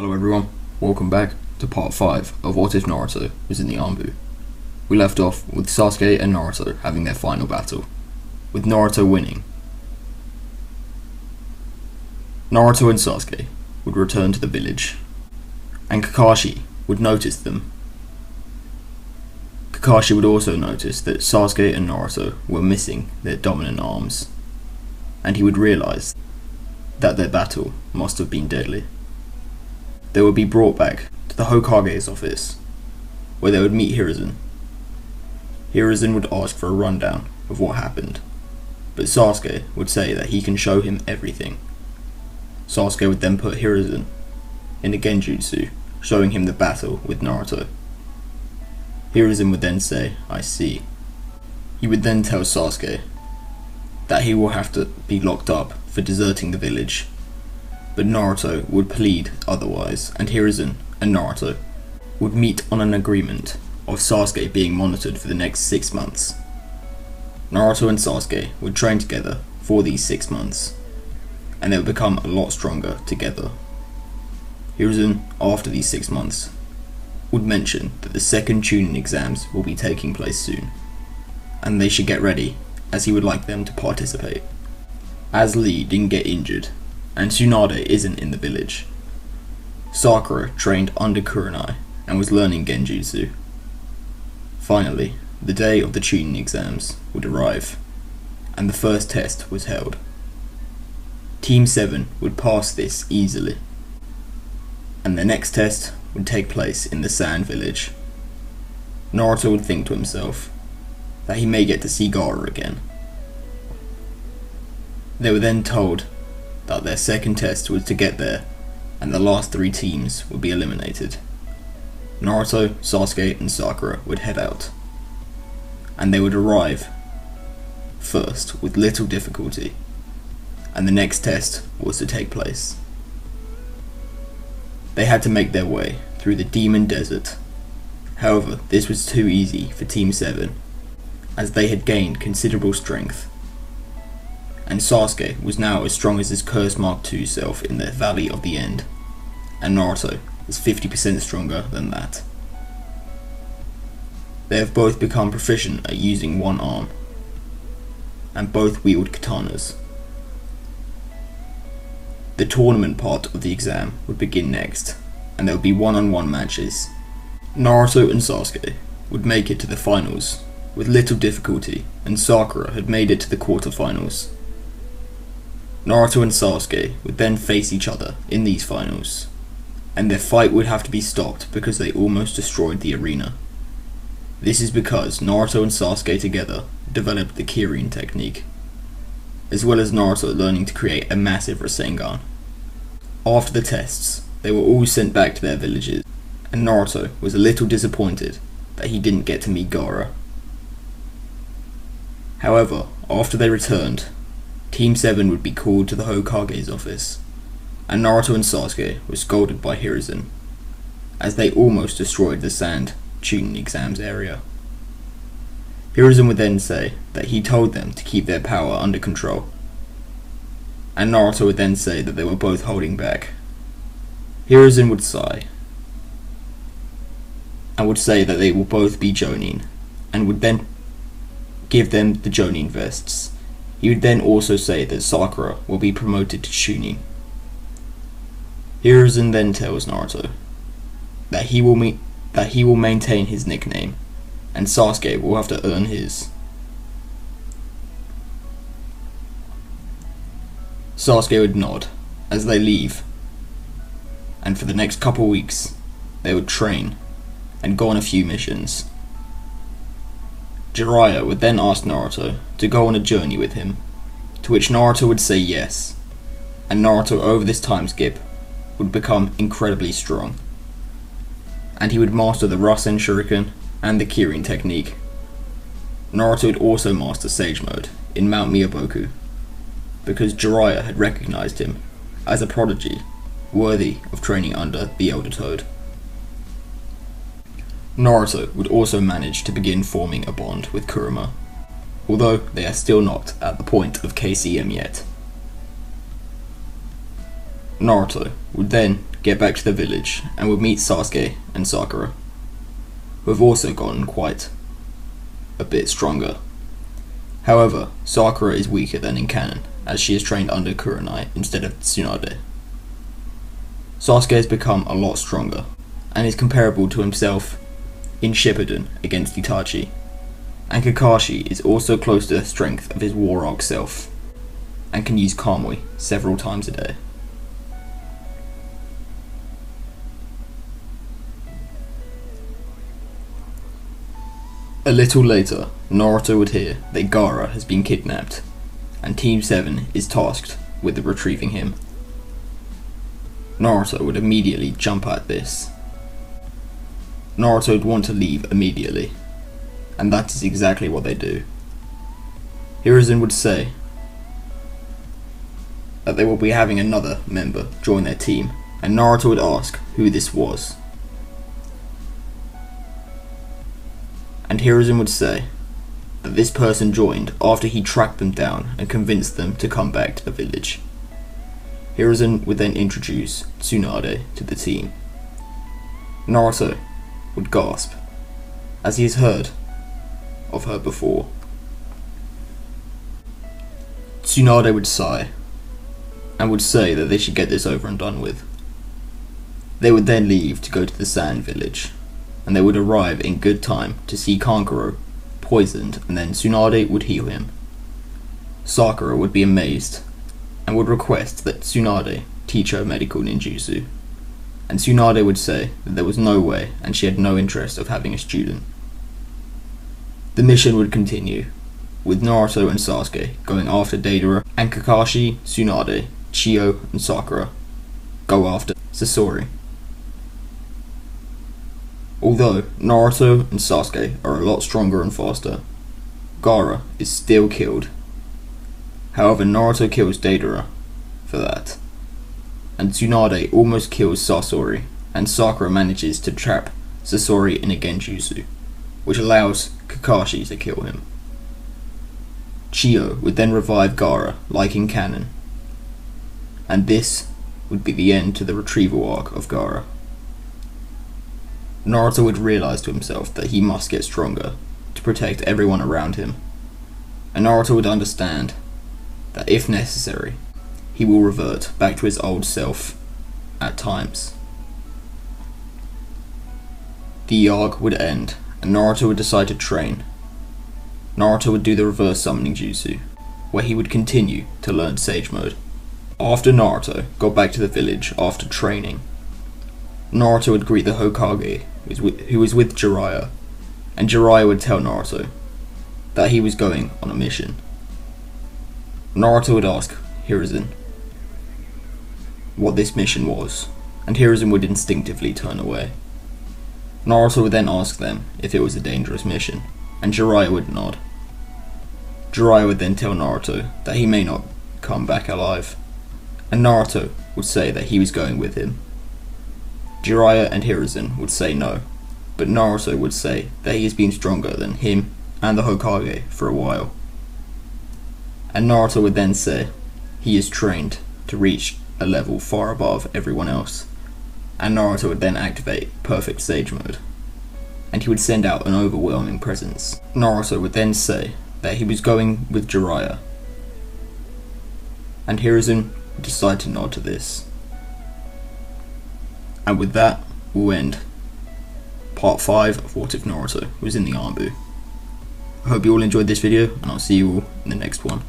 Hello everyone, welcome back to part 5 of What If Naruto was in the anbu. We left off with Sasuke and Naruto having their final battle, with Naruto winning. Naruto and Sasuke would return to the village, and Kakashi would notice them. Kakashi would also notice that Sasuke and Naruto were missing their dominant arms, and he would realise that their battle must have been deadly. They would be brought back to the Hokage's office, where they would meet Hiruzen. Hiruzen would ask for a rundown of what happened, but Sasuke would say that he can show him everything. Sasuke would then put Hiruzen in a genjutsu, showing him the battle with Naruto. Hiruzen would then say, "I see." He would then tell Sasuke that he will have to be locked up for deserting the village, but Naruto would plead otherwise, and Hiruzen and Naruto would meet on an agreement of Sasuke being monitored for the next 6 months. Naruto and Sasuke would train together for these 6 months, and they would become a lot stronger together. Hiruzen, after these 6 months, would mention that the second Chunin exams will be taking place soon, and they should get ready, as he would like them to participate. As Lee didn't get injured, and Tsunade isn't in the village, Sakura trained under Kurenai and was learning genjutsu. Finally, the day of the Chunin exams would arrive, and the first test was held. Team 7 would pass this easily, and the next test would take place in the Sand Village. Naruto would think to himself that he may get to see Gaara again. They were then told that their second test was to get there, and the last 3 teams would be eliminated. Naruto, Sasuke and Sakura would head out, and they would arrive first with little difficulty, and the next test was to take place. They had to make their way through the Demon Desert. However, this was too easy for Team 7, as they had gained considerable strength, and Sasuke was now as strong as his Curse Mark II self in the Valley of the End, and Naruto is 50% stronger than that. They have both become proficient at using one arm, and both wield katanas. The tournament part of the exam would begin next, and there would be one-on-one matches. Naruto and Sasuke would make it to the finals with little difficulty, and Sakura had made it to the quarterfinals. Naruto and Sasuke would then face each other in these finals, and their fight would have to be stopped because they almost destroyed the arena. This is because Naruto and Sasuke together developed the Kirin technique, as well as Naruto learning to create a massive Rasengan. After the tests, they were all sent back to their villages, and Naruto was a little disappointed that he didn't get to meet Gaara. However, after they returned, Team 7 would be called to the Hokage's office, and Naruto and Sasuke were scolded by Hiruzen, as they almost destroyed the Sand Chunin exams area. Hiruzen would then say that he told them to keep their power under control, and Naruto would then say that they were both holding back. Hiruzen would sigh, and would say that they will both be Jonin, and would then give them the Jonin vests. He would then also say that Sakura will be promoted to Chunin. Hiruzen then tells Naruto that he will maintain his nickname, and Sasuke will have to earn his. Sasuke would nod as they leave, and for the next couple weeks they would train and go on a few missions. Jiraiya would then ask Naruto to go on a journey with him, to which Naruto would say yes, and Naruto over this time skip would become incredibly strong, and he would master the Rasen Shuriken and the Kirin technique. Naruto would also master Sage Mode in Mount Miyaboku, because Jiraiya had recognized him as a prodigy worthy of training under the Elder Toad. Naruto would also manage to begin forming a bond with Kurama, although they are still not at the point of KCM yet. Naruto would then get back to the village and would meet Sasuke and Sakura, who have also gotten quite a bit stronger. However, Sakura is weaker than in canon, as she is trained under Kurenai instead of Tsunade. Sasuke has become a lot stronger, and is comparable to himself in Shippuden against Itachi, and Kakashi is also close to the strength of his War Arc self, and can use Kamui several times a day. A little later, Naruto would hear that Gaara has been kidnapped, and Team 7 is tasked with retrieving him. Naruto would immediately jump at this. Naruto would want to leave immediately, and that is exactly what they do. Hiruzen would say that they will be having another member join their team, and Naruto would ask who this was. And Hiruzen would say that this person joined after he tracked them down and convinced them to come back to the village. Hiruzen would then introduce Tsunade to the team. Naruto would gasp, as he has heard of her before. Tsunade would sigh, and would say that they should get this over and done with. They would then leave to go to the sand village, and they would arrive in good time to see Kankuro poisoned, and then Tsunade would heal him. Sakura would be amazed, and would request that Tsunade teach her medical ninjutsu, and Tsunade would say that there was no way and she had no interest of having a student. The mission would continue, with Naruto and Sasuke going after Deidara, and Kakashi, Tsunade, Chiyo and Sakura go after Sasori. Although Naruto and Sasuke are a lot stronger and faster, Gaara is still killed. However, Naruto kills Deidara for that, and Tsunade almost kills Sasori, and Sakura manages to trap Sasori in a genjutsu, which allows Kakashi to kill him. Chiyo would then revive Gaara like in canon, and this would be the end to the retrieval arc of Gaara. Naruto would realise to himself that he must get stronger to protect everyone around him, and Naruto would understand that if necessary, he will revert back to his old self at times. The arc would end, and Naruto would decide to train. Naruto would do the reverse summoning jutsu, where he would continue to learn Sage Mode. After Naruto got back to the village after training, Naruto would greet the Hokage, who was with Jiraiya, and Jiraiya would tell Naruto that he was going on a mission. Naruto would ask Hiruzen what this mission was, and Hiruzen would instinctively turn away. Naruto would then ask them if it was a dangerous mission, and Jiraiya would nod. Jiraiya would then tell Naruto that he may not come back alive, and Naruto would say that he was going with him. Jiraiya and Hiruzen would say no, but Naruto would say that he has been stronger than him and the Hokage for a while. And Naruto would then say he is trained to reach a level far above everyone else, and Naruto would then activate Perfect Sage Mode, and he would send out an overwhelming presence. Naruto would then say that he was going with Jiraiya, and Hiruzen would decide to nod to this. And with that, we'll end part 5 of What If Naruto was in the Anbu. I hope you all enjoyed this video, and I'll see you all in the next one.